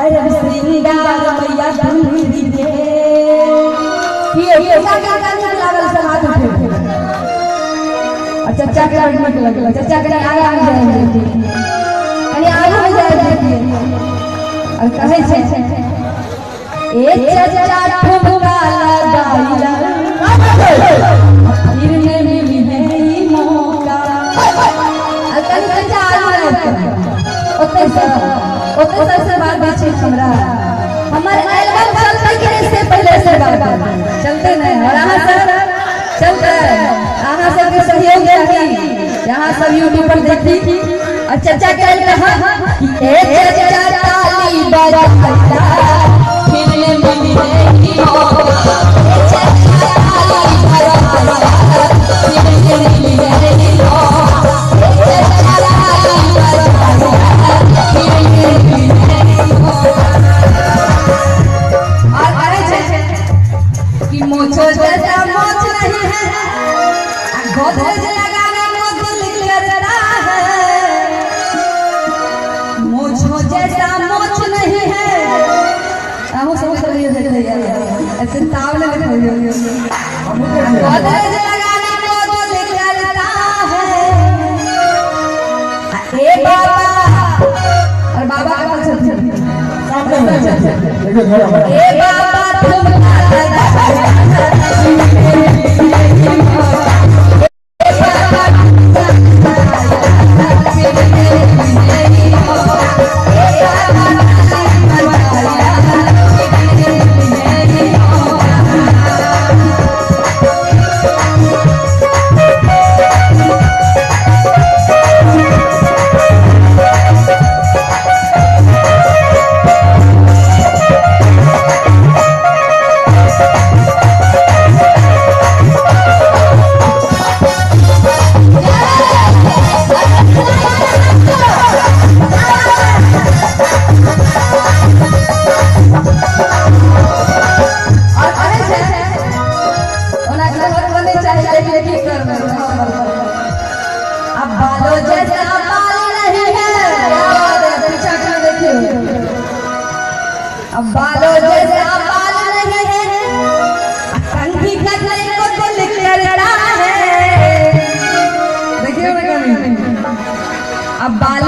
सर्व श्रृंगार मैया दुलरी के ये का लागल समाज उठे और चचा के निक लगल चचा के आगे आ जाए कनी आगे हो जाए और कहे छे ए चचा ठुमका लगाइला फिर ने मिली है मौका कनी चचा ओते से बात बात हमरा हमारे एल्बम चलते कि इससे पहले से बात चलते नहीं और आहा सर चलते आहा सब के सहयोग रही यहां सब यूट्यूब पर देखी और चर्चा कर रहा कि ए चर्चा ताली बजाता फिर मिली है मौका चर्चा ताली बजाता फिर मिली है मौका चर्चा ताली बजाता फिर मिली है और अरे कि मोछो जैसा मोछ नहीं है गोदरेज लगाने को दिल करता है मोछो जैसा मोछ नहीं है आहो समझ रही है ऐसे तावले में गोदरेज लगाने को दिल करता है ए बाबा और बाबा का पसंद ए बाबा तुम बालों जैसे बाल नहीं है कंघी करने को दिल करता है देखिए अब बाल